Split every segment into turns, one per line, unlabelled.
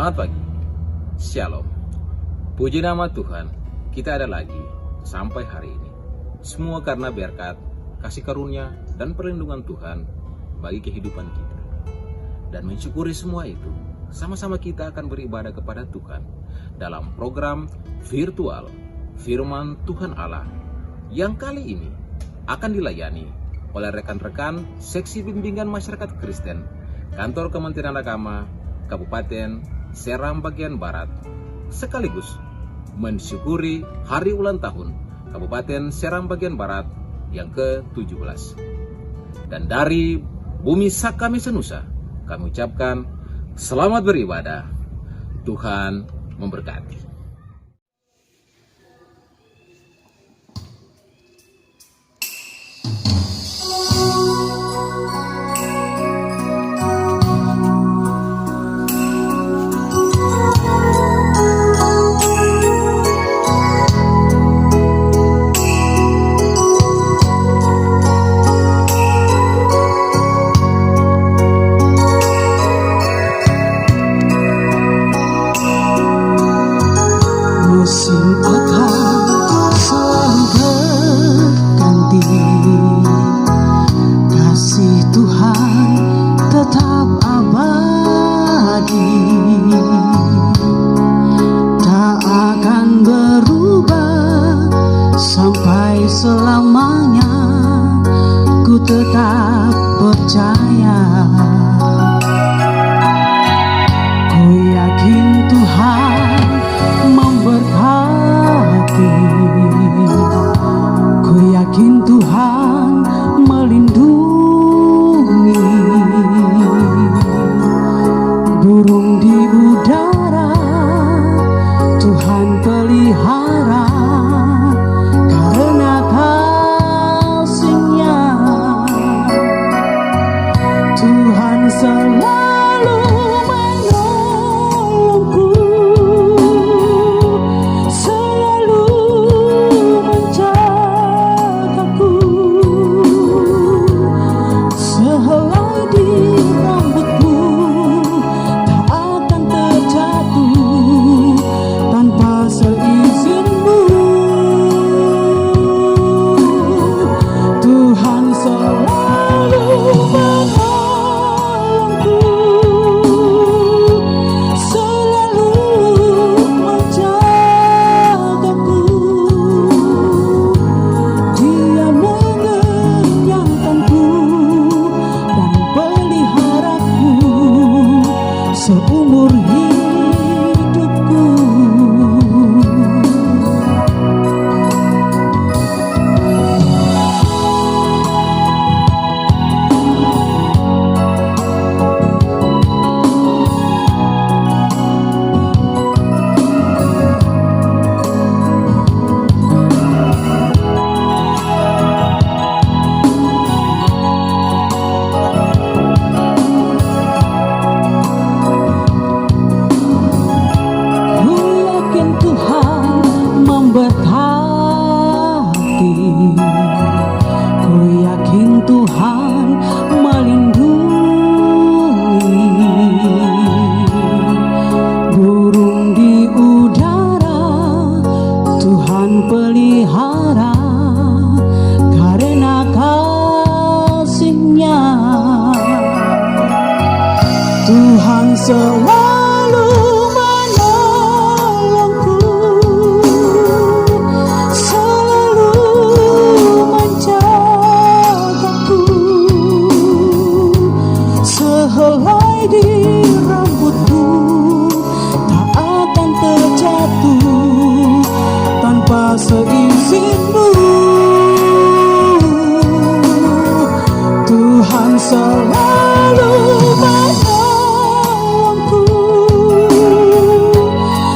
Selamat pagi, Shalom. Puji nama Tuhan, kita ada lagi sampai hari ini. Semua karena berkat, kasih karunia, dan perlindungan Tuhan bagi kehidupan kita. Dan mensyukuri semua itu, sama-sama kita akan beribadah kepada Tuhan dalam program virtual Firman Tuhan Allah yang kali ini akan dilayani oleh rekan-rekan Seksi Bimbingan Masyarakat Kristen Kantor Kementerian Agama Kabupaten Seram bagian Barat, sekaligus mensyukuri hari ulang tahun Kabupaten Seram bagian Barat yang ke-17. Dan dari Bumi Sakami Senusa, kami ucapkan selamat beribadah. Tuhan memberkati.
Musim akan selalu berganti, kasih Tuhan tetap abadi, tak akan berubah sampai selamanya. Ku tetap percaya, ku yakin Tuhan memberkati, ku yakin Tuhan melindungi. Burung di udara Tuhan pelihara, karena kasih-Nya Tuhan selalu menolongku, selalu menjagaku. Sehelai di rambutku tak akan terjatuh tanpa seizinmu. Tuhan selalu menolongku, selalu menjagaku. Dia mengenyangkanku dan peliharaku seumur hidupku. Ku yakin Tuhan memberkati, ku yakin Tuhan melindungi. Burung di udara Tuhan pelihara, karena kasih-Nya Tuhan selalu menolongku, selalu menjagaku. Sehelai di rambutku tak akan terjatuh tanpa seizinmu. Tuhan selalu menolongku,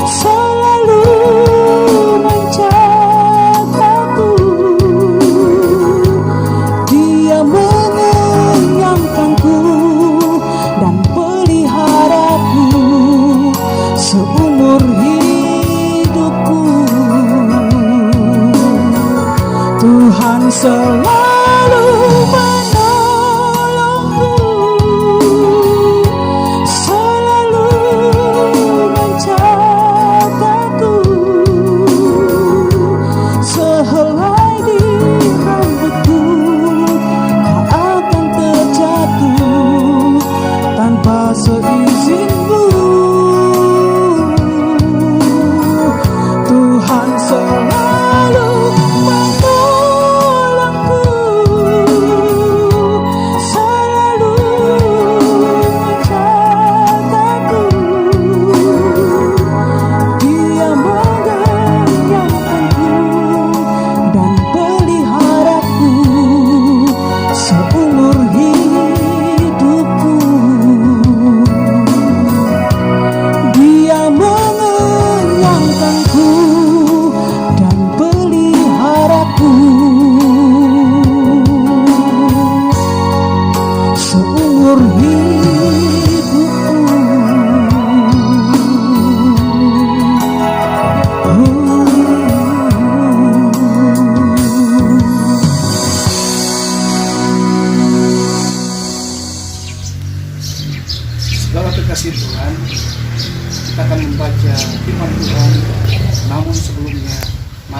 selalu menjagaku. Dia mengenyangkanku dan peliharaku seumur hidupku. Tuhan selalu menolongku, selalu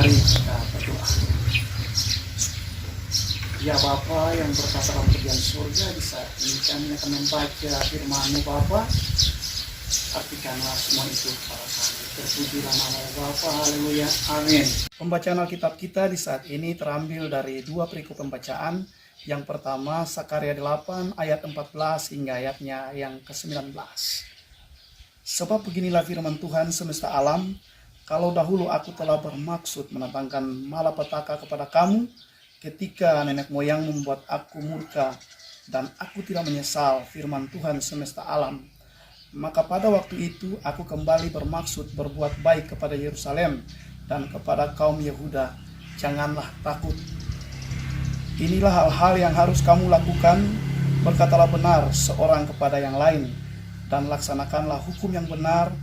Mari kita berdoa. Ya Bapa yang berkata dalam kerjaan surga, di saat ini kami akan membaca firman-Mu Bapa. Artikanlah semua itu kepada kami. Terpujilah nama Bapa, haleluya, amin. Pembacaan Alkitab kita di saat ini terambil dari dua perikop pembacaan. Yang pertama, Sakaria 8 ayat 14 hingga ayatnya yang ke-19. Sebab beginilah firman Tuhan semesta alam, kalau dahulu aku telah bermaksud mendatangkan malapetaka kepada kamu, ketika nenek moyang membuat aku murka, dan aku tidak menyesal, firman Tuhan semesta alam. Maka pada waktu itu aku kembali bermaksud berbuat baik kepada Yerusalem dan kepada kaum Yehuda. Janganlah takut. Inilah hal-hal yang harus kamu lakukan, berkatalah benar seorang kepada yang lain, dan laksanakanlah hukum yang benar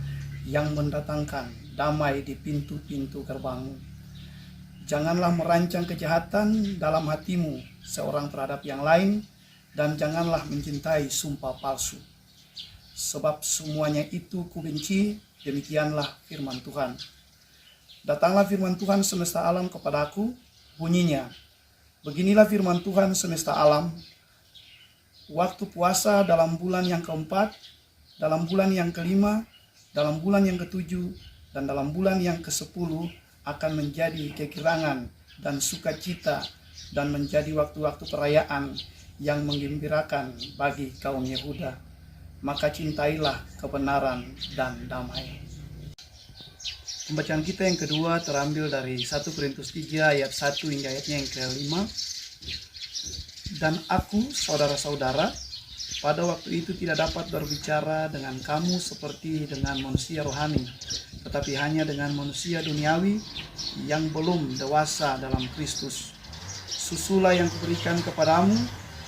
yang mendatangkan damai di pintu-pintu gerbangmu. Janganlah merancang kejahatan dalam hatimu seorang terhadap yang lain, dan janganlah mencintai sumpah palsu. Sebab semuanya itu kubenci, demikianlah firman Tuhan. Datanglah firman Tuhan semesta alam kepadaku, bunyinya, beginilah firman Tuhan semesta alam, waktu puasa dalam bulan yang keempat, dalam bulan yang kelima, dalam bulan yang ketujuh, dan dalam bulan yang ke-10 akan menjadi kekirangan dan sukacita dan menjadi waktu-waktu perayaan yang menggembirakan bagi kaum Yehuda. Maka cintailah kebenaran dan damai. Pembacaan kita yang kedua terambil dari 1 Korintus 3 ayat 1 hingga ayatnya yang ke-5. Dan aku, saudara-saudara, pada waktu itu tidak dapat berbicara dengan kamu seperti dengan manusia rohani, tetapi hanya dengan manusia duniawi yang belum dewasa dalam Kristus. Susulah yang kuberikan kepadamu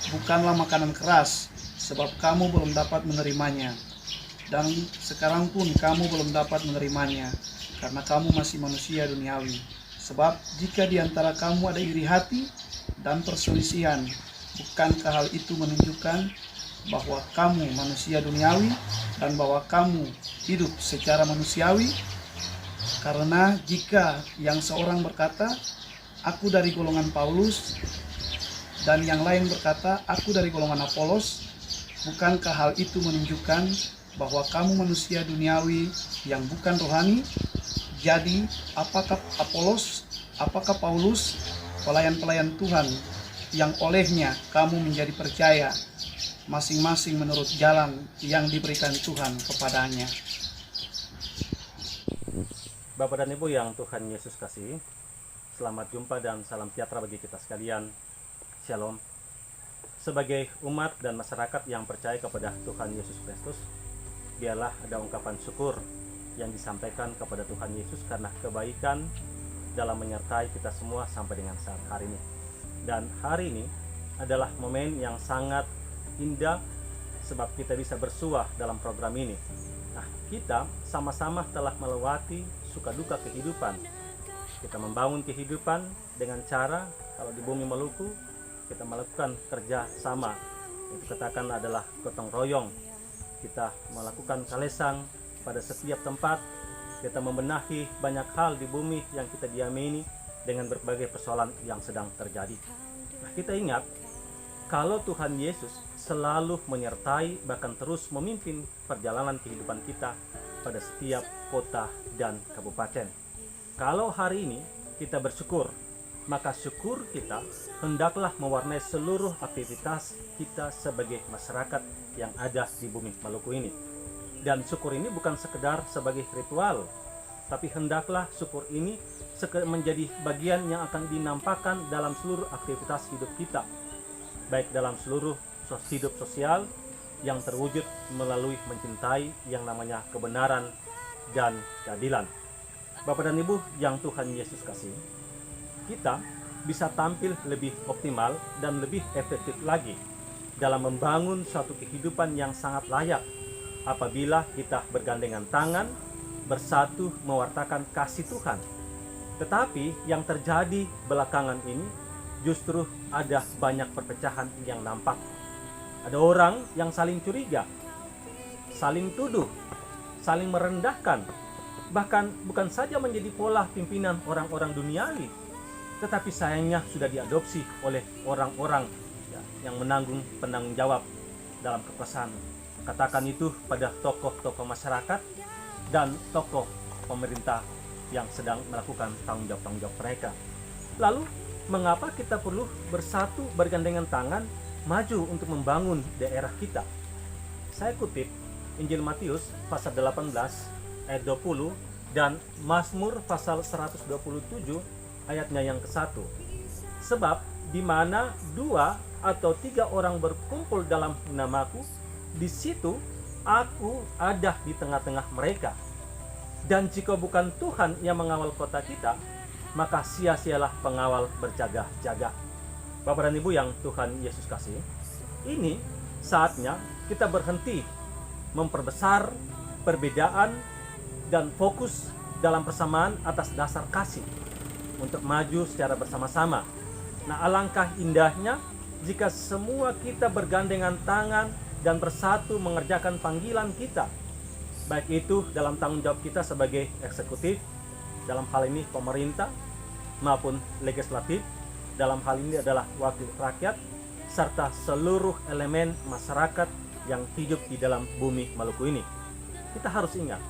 bukanlah makanan keras, sebab kamu belum dapat menerimanya. Dan sekarang pun kamu belum dapat menerimanya, karena kamu masih manusia duniawi. Sebab jika di antara kamu ada iri hati dan perselisihan, bukankah hal itu menunjukkan bahwa kamu manusia duniawi dan bahwa kamu hidup secara manusiawi? Karena jika yang seorang berkata, aku dari golongan Paulus, dan yang lain berkata, aku dari golongan Apolos, bukankah hal itu menunjukkan bahwa kamu manusia duniawi yang bukan rohani? Jadi, apakah Apolos, apakah Paulus, pelayan-pelayan Tuhan yang olehnya kamu menjadi percaya, masing-masing menurut jalan yang diberikan Tuhan kepadanya.
Bapak dan Ibu yang Tuhan Yesus kasih, selamat jumpa dan salam sejahtera bagi kita sekalian. Shalom. Sebagai umat dan masyarakat yang percaya kepada Tuhan Yesus Kristus, biarlah ada ungkapan syukur yang disampaikan kepada Tuhan Yesus karena kebaikan dalam menyertai kita semua sampai dengan saat hari ini. Dan hari ini adalah momen yang sangat indah sebab kita bisa bersuah dalam program ini. Nah, kita sama-sama telah melewati suka duka kehidupan. Kita membangun kehidupan dengan cara, kalau di bumi Maluku, kita melakukan kerja sama. Itu katakan adalah gotong royong. Kita melakukan kalesang pada setiap tempat. Kita membenahi banyak hal di bumi yang kita diami ini dengan berbagai persoalan yang sedang terjadi. Nah, kita ingat kalau Tuhan Yesus selalu menyertai bahkan terus memimpin perjalanan kehidupan kita pada setiap kota dan kabupaten. Kalau hari ini kita bersyukur, maka syukur kita hendaklah mewarnai seluruh aktivitas kita sebagai masyarakat yang ada di bumi Maluku ini. Dan syukur ini bukan sekedar sebagai ritual, tapi hendaklah syukur ini menjadi bagian yang akan dinampakkan dalam seluruh aktivitas hidup kita, baik dalam seluruh hidup sosial yang terwujud melalui mencintai yang namanya kebenaran dan keadilan. Bapak dan Ibu yang Tuhan Yesus kasih, kita bisa tampil lebih optimal dan lebih efektif lagi dalam membangun suatu kehidupan yang sangat layak apabila kita bergandengan tangan, bersatu mewartakan kasih Tuhan. Tetapi yang terjadi belakangan ini justru ada banyak perpecahan yang nampak. Ada orang yang saling curiga, saling tuduh, saling merendahkan, bahkan bukan saja menjadi pola pimpinan orang-orang duniawi, tetapi sayangnya sudah diadopsi oleh orang-orang yang menanggung penanggung jawab dalam kekuasaan. Katakan itu pada tokoh-tokoh masyarakat dan tokoh pemerintah yang sedang melakukan tanggung jawab mereka. Lalu, mengapa kita perlu bersatu bergandengan tangan maju untuk membangun daerah kita? Saya kutip Injil Matius pasal 18 ayat 20 dan Mazmur pasal 127 ayatnya yang ke-1. Sebab di mana 2 atau 3 orang berkumpul dalam namaku, di situ aku ada di tengah-tengah mereka. Dan jika bukan Tuhan yang mengawal kota kita, maka sia-sialah pengawal berjaga-jaga. Bapak dan Ibu yang Tuhan Yesus kasih, ini saatnya kita berhenti memperbesar perbedaan dan fokus dalam persamaan atas dasar kasih untuk maju secara bersama-sama. Nah, alangkah indahnya jika semua kita bergandengan tangan dan bersatu mengerjakan panggilan kita, baik itu dalam tanggung jawab kita sebagai eksekutif, dalam hal ini pemerintah, maupun legislatif, dalam hal ini adalah wakil rakyat, serta seluruh elemen masyarakat yang hidup di dalam bumi Maluku ini. Kita harus ingat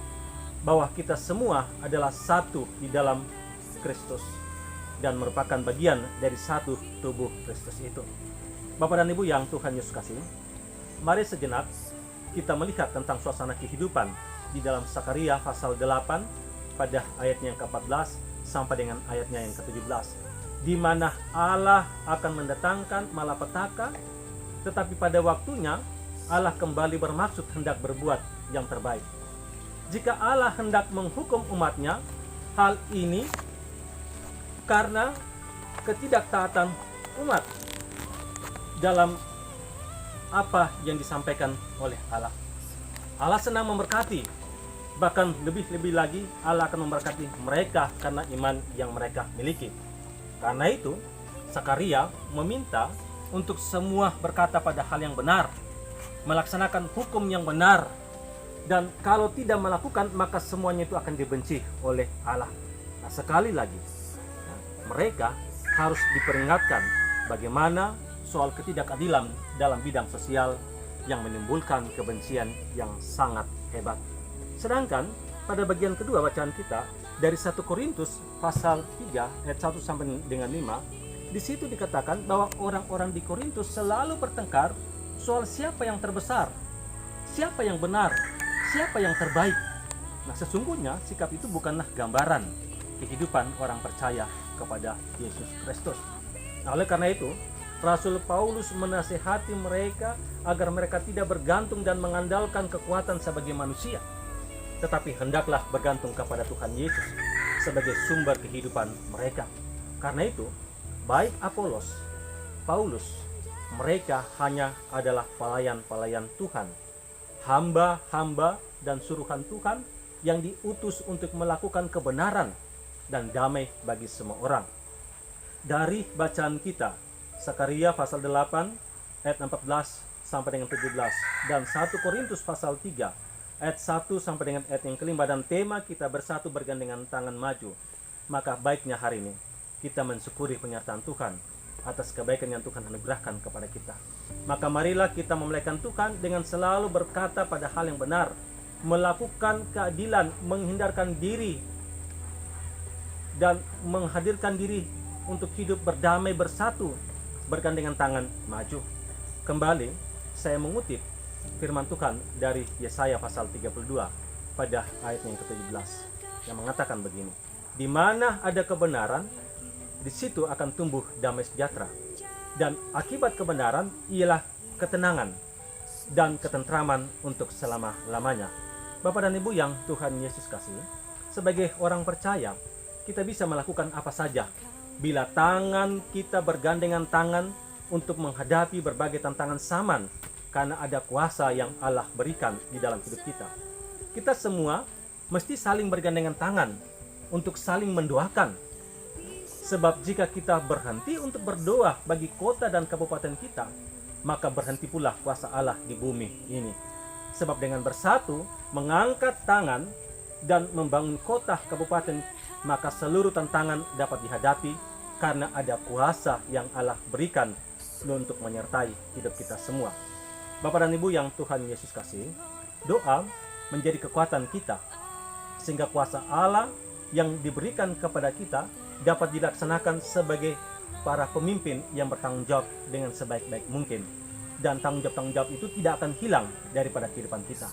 bahwa kita semua adalah satu di dalam Kristus dan merupakan bagian dari satu tubuh Kristus itu. Bapak dan Ibu yang Tuhan Yesus kasih, mari sejenak kita melihat tentang suasana kehidupan di dalam Sakaria pasal 8 pada ayatnya yang ke-14 sampai dengan ayatnya yang ke-17, di mana Allah akan mendatangkan malapetaka, tetapi pada waktunya Allah kembali bermaksud hendak berbuat yang terbaik. Jika Allah hendak menghukum umatnya, hal ini karena ketidaktaatan umat dalam apa yang disampaikan oleh Allah. Allah senang memberkati, bahkan lebih-lebih lagi Allah akan memberkati mereka karena iman yang mereka miliki. Karena itu, Sakaria meminta untuk semua berkata pada hal yang benar, melaksanakan hukum yang benar, dan kalau tidak melakukan maka semuanya itu akan dibenci oleh Allah. Nah, sekali lagi, mereka harus diperingatkan bagaimana soal ketidakadilan dalam bidang sosial yang menimbulkan kebencian yang sangat hebat. Sedangkan pada bagian kedua bacaan kita dari 1 Korintus pasal 3 ayat 1 sampai dengan 5, di situ dikatakan bahwa orang-orang di Korintus selalu bertengkar soal siapa yang terbesar, siapa yang benar, siapa yang terbaik. Nah, sesungguhnya sikap itu bukanlah gambaran kehidupan orang percaya kepada Yesus Kristus. Nah, oleh karena itu, Rasul Paulus menasihati mereka agar mereka tidak bergantung dan mengandalkan kekuatan sebagai manusia, tetapi hendaklah bergantung kepada Tuhan Yesus sebagai sumber kehidupan mereka. Karena itu, baik Apolos, Paulus, mereka hanya adalah pelayan-pelayan Tuhan, hamba-hamba dan suruhan Tuhan yang diutus untuk melakukan kebenaran dan damai bagi semua orang. Dari bacaan kita, Sakaria pasal 8 ayat 14 sampai dengan 17 dan 1 Korintus pasal 3 ayat 1 sampai dengan ayat yang kelima, dan tema kita bersatu bergandengan tangan maju, maka baiknya hari ini kita mensyukuri penyertaan Tuhan atas kebaikan yang Tuhan anugerahkan kepada kita. Maka marilah kita memuliakan Tuhan dengan selalu berkata pada hal yang benar, melakukan keadilan, menghindarkan diri dan menghadirkan diri untuk hidup berdamai bersatu, bergandengan tangan maju. Kembali saya mengutip firman Tuhan dari Yesaya pasal 32 pada ayat yang ke-17 yang mengatakan begini, di mana ada kebenaran, di situ akan tumbuh damai sejahtera, dan akibat kebenaran ialah ketenangan dan ketentraman untuk selama-lamanya. Bapak dan Ibu yang Tuhan Yesus kasih, sebagai orang percaya kita bisa melakukan apa saja bila tangan kita bergandengan tangan untuk menghadapi berbagai tantangan zaman, karena ada kuasa yang Allah berikan di dalam hidup kita. Kita semua mesti saling bergandengan tangan untuk saling mendoakan. Sebab jika kita berhenti untuk berdoa bagi kota dan kabupaten kita, maka berhenti pula kuasa Allah di bumi ini. Sebab dengan bersatu mengangkat tangan dan membangun kota kabupaten, maka seluruh tantangan dapat dihadapi karena ada kuasa yang Allah berikan untuk menyertai hidup kita semua. Bapak dan Ibu yang Tuhan Yesus kasih, doa menjadi kekuatan kita sehingga kuasa Allah yang diberikan kepada kita dapat dilaksanakan sebagai para pemimpin yang bertanggung jawab dengan sebaik-baik mungkin. Dan tanggung jawab itu tidak akan hilang daripada kehidupan kita.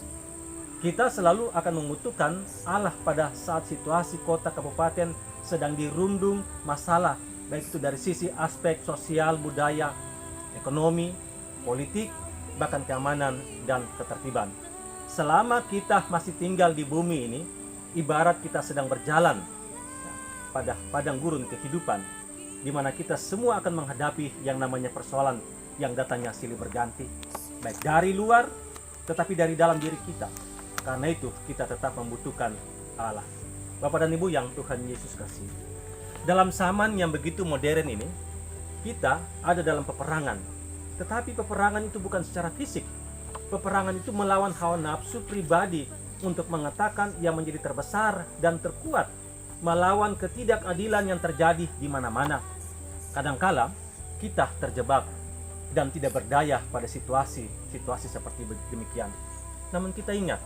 Kita selalu akan membutuhkan Allah pada saat situasi kota kabupaten sedang dirundung masalah, baik itu dari sisi aspek sosial, budaya, ekonomi, politik, bahkan keamanan dan ketertiban. Selama kita masih tinggal di bumi ini, ibarat kita sedang berjalan pada padang gurun kehidupan, di mana kita semua akan menghadapi yang namanya persoalan yang datangnya silih berganti, baik dari luar tetapi dari dalam diri kita. Karena itu kita tetap membutuhkan Allah. Bapak dan Ibu yang Tuhan Yesus kasih, dalam zaman yang begitu modern ini, kita ada dalam peperangan. Tetapi peperangan itu bukan secara fisik. Peperangan itu melawan hawa nafsu pribadi untuk mengatakan yang menjadi terbesar dan terkuat, melawan ketidakadilan yang terjadi di mana-mana. Kadangkala kita terjebak dan tidak berdaya pada situasi seperti demikian. Namun kita ingat,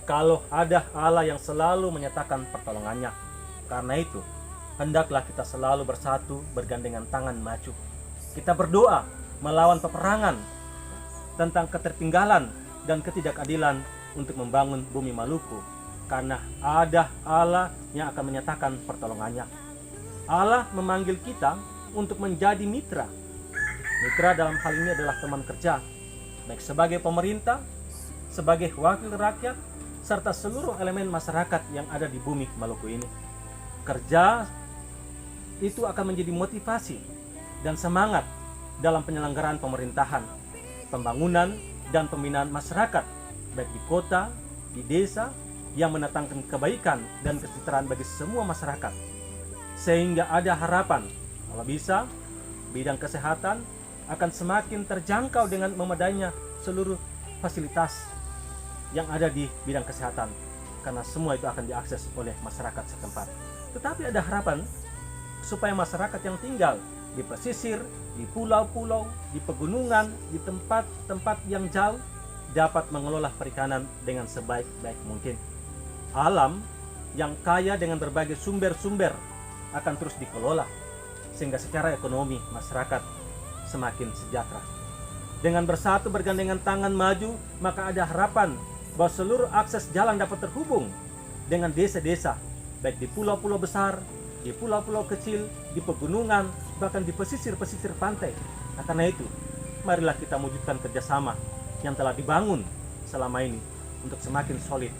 kalau ada Allah yang selalu menyatakan pertolongannya. Karena itu, hendaklah kita selalu bersatu, bergandengan tangan maju. Kita berdoa melawan peperangan tentang ketertinggalan dan ketidakadilan untuk membangun bumi Maluku. Karena ada Allah yang akan menyatakan pertolongannya. Allah memanggil kita untuk menjadi mitra. Mitra dalam hal ini adalah teman kerja, baik sebagai pemerintah, sebagai wakil rakyat, serta seluruh elemen masyarakat yang ada di bumi Maluku ini. Kerja itu akan menjadi motivasi dan semangat dalam penyelenggaraan pemerintahan, pembangunan, dan pembinaan masyarakat, baik di kota, di desa, yang mendatangkan kebaikan dan kesejahteraan bagi semua masyarakat. Sehingga ada harapan, kalau bisa, bidang kesehatan akan semakin terjangkau dengan memadainya seluruh fasilitas yang ada di bidang kesehatan, karena semua itu akan diakses oleh masyarakat setempat. Tetapi ada harapan supaya masyarakat yang tinggal di pesisir, di pulau-pulau, di pegunungan, di tempat-tempat yang jauh dapat mengelola perikanan dengan sebaik-baik mungkin. Alam yang kaya dengan berbagai sumber-sumber akan terus dikelola sehingga secara ekonomi masyarakat semakin sejahtera. Dengan bersatu bergandengan tangan maju, maka ada harapan bahwa seluruh akses jalan dapat terhubung dengan desa-desa, baik di pulau-pulau besar, di pulau-pulau kecil, di pegunungan, bahkan di pesisir-pesisir pantai. Nah, karena itu, marilah kita wujudkan kerjasama yang telah dibangun selama ini untuk semakin solid,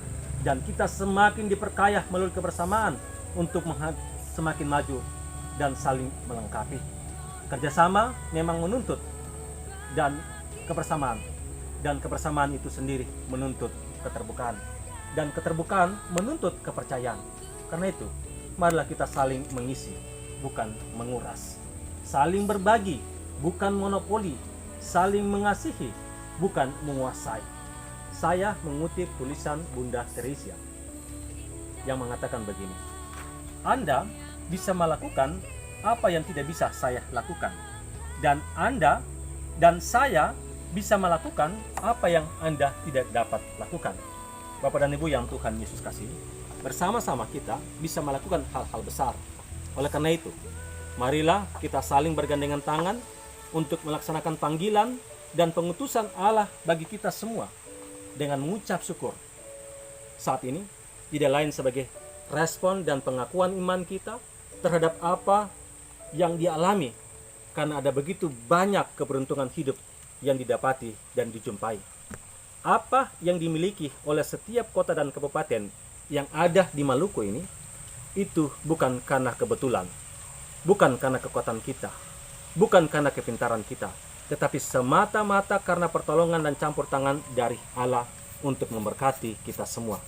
dan kita semakin diperkaya melalui kebersamaan untuk semakin maju dan saling melengkapi. Kerjasama memang menuntut dan kebersamaan itu sendiri menuntut keterbukaan, dan keterbukaan menuntut kepercayaan. Karena itu, marilah kita saling mengisi, bukan menguras, saling berbagi, bukan monopoli, saling mengasihi, bukan menguasai. Saya mengutip tulisan Bunda Teresia yang mengatakan begini: Anda bisa melakukan apa yang tidak bisa saya lakukan, dan Anda dan saya bisa melakukan apa yang Anda tidak dapat lakukan. Bapak dan Ibu yang Tuhan Yesus kasih, bersama-sama kita bisa melakukan hal-hal besar. Oleh karena itu, marilah kita saling bergandengan tangan untuk melaksanakan panggilan dan pengutusan Allah bagi kita semua dengan mengucap syukur. Saat ini tidak lain sebagai respon dan pengakuan iman kita terhadap apa yang dialami, karena ada begitu banyak keberuntungan hidup yang didapati dan dijumpai. Apa yang dimiliki oleh setiap kota dan kabupaten yang ada di Maluku ini, itu bukan karena kebetulan, bukan karena kekuatan kita, bukan karena kepintaran kita, tetapi semata-mata karena pertolongan dan campur tangan dari Allah untuk memberkati kita semua.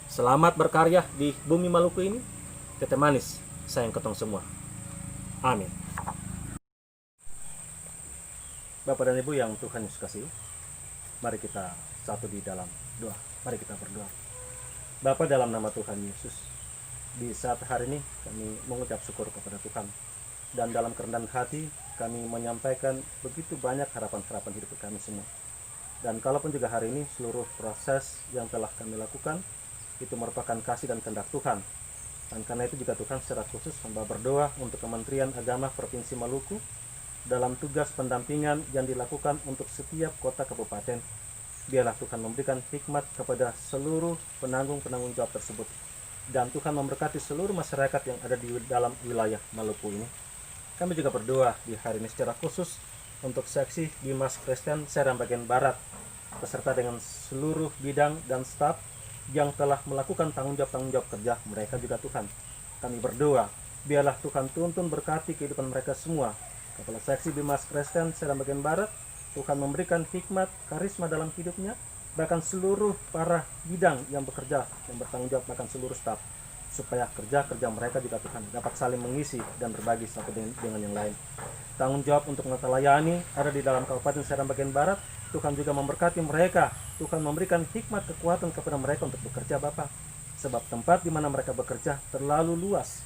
Selamat berkarya di bumi Maluku ini. Teteh manis sayang ketong semua. Amin. Bapak dan Ibu yang Tuhan Yesus kasih, mari kita satu di dalam doa. Mari kita berdoa. Bapa, dalam nama Tuhan Yesus, di saat hari ini kami mengucap syukur kepada Tuhan. Dan dalam kerendahan hati kami menyampaikan begitu banyak harapan-harapan hidup kami semua. Dan kalaupun juga hari ini seluruh proses yang telah kami lakukan itu merupakan kasih dan kehendak Tuhan. Dan karena itu juga Tuhan, secara khusus hamba berdoa untuk Kementerian Agama Provinsi Maluku dalam tugas pendampingan yang dilakukan untuk setiap kota kabupaten. Biarlah Tuhan memberikan hikmat kepada seluruh penanggung jawab tersebut. Dan Tuhan memberkati seluruh masyarakat yang ada di dalam wilayah Maluku ini. Kami juga berdoa di hari ini secara khusus untuk seksi Bimas Kristen Seram bagian Barat, beserta dengan seluruh bidang dan staf yang telah melakukan tanggung jawab kerja mereka juga Tuhan. Kami berdoa, biarlah Tuhan tuntun berkati kehidupan mereka semua. Kepala seksi Bimas Kristen Seram bagian Barat, Tuhan memberikan hikmat, karisma dalam hidupnya, bahkan seluruh para bidang yang bekerja, yang bertanggung jawab, bahkan seluruh staf, supaya kerja mereka juga Tuhan dapat saling mengisi dan berbagi satu dengan yang lain. Tanggung jawab untuk melayani ada di dalam Kabupaten Seram bagian Barat. Tuhan juga memberkati mereka. Tuhan memberikan hikmat, kekuatan kepada mereka untuk bekerja Bapa. Sebab tempat di mana mereka bekerja terlalu luas.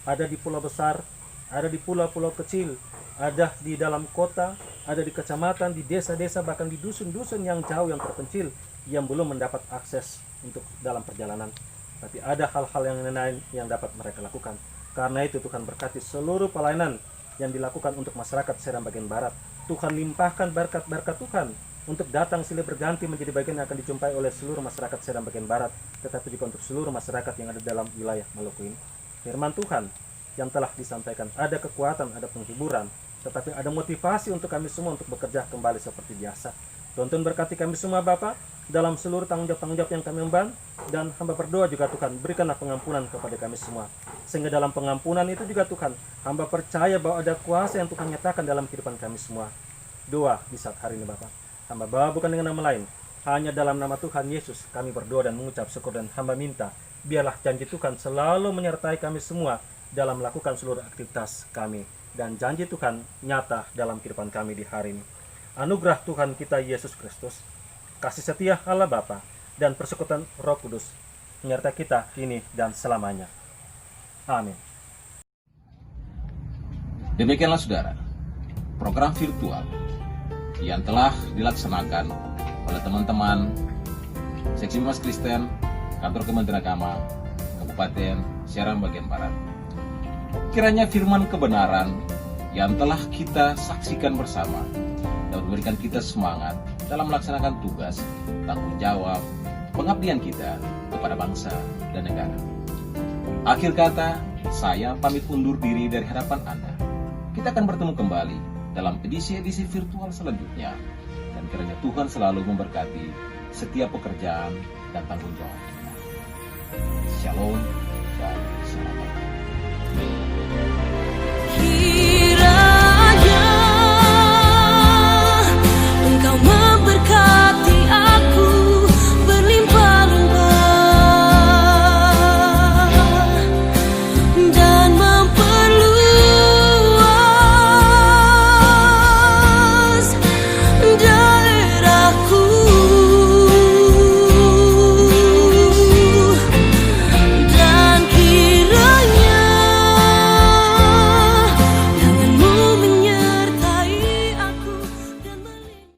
Ada di pulau besar, ada di pulau-pulau kecil, ada di dalam kota, ada di kecamatan, di desa-desa, bahkan di dusun-dusun yang jauh, yang terpencil, yang belum mendapat akses untuk dalam perjalanan. Tapi ada hal-hal yang lain yang dapat mereka lakukan. Karena itu Tuhan berkati seluruh pelayanan yang dilakukan untuk masyarakat Seram bagian Barat. Tuhan limpahkan berkat-berkat Tuhan untuk datang silih berganti menjadi bagian yang akan dijumpai oleh seluruh masyarakat Seram bagian Barat, tetapi juga untuk seluruh masyarakat yang ada dalam wilayah Maluku ini. Firman Tuhan yang telah disampaikan, ada kekuatan, ada penghiburan, tetapi ada motivasi untuk kami semua untuk bekerja kembali seperti biasa. Tuntun berkati kami semua Bapa dalam seluruh tanggung jawab yang kami emban, dan hamba berdoa juga Tuhan, berikanlah pengampunan kepada kami semua, sehingga dalam pengampunan itu juga Tuhan, hamba percaya bahwa ada kuasa yang Tuhan nyatakan dalam kehidupan kami semua. Doa di saat hari ini Bapa, hamba bawa bukan dengan nama lain, hanya dalam nama Tuhan Yesus kami berdoa dan mengucap syukur, dan hamba minta biarlah janji Tuhan selalu menyertai kami semua dalam melakukan seluruh aktivitas kami, dan janji Tuhan nyata dalam kehidupan kami di hari ini. Anugerah Tuhan kita Yesus Kristus, kasih setia Allah Bapa, dan persekutuan Roh Kudus menyertai kita kini dan selamanya. Amin.
Demikianlah saudara, program virtual yang telah dilaksanakan oleh teman-teman Seksi Bimas Kristen Kantor Kementerian Agama Kabupaten Seram bagian Barat. Kiranya firman kebenaran yang telah kita saksikan bersama dapat memberikan kita semangat dalam melaksanakan tugas, tanggung jawab, pengabdian kita kepada bangsa dan negara. Akhir kata, saya pamit undur diri dari hadapan Anda. Kita akan bertemu kembali dalam edisi-edisi virtual selanjutnya, dan kiranya Tuhan selalu memberkati setiap pekerjaan dan tanggung jawab kita. Shalom dan selamat.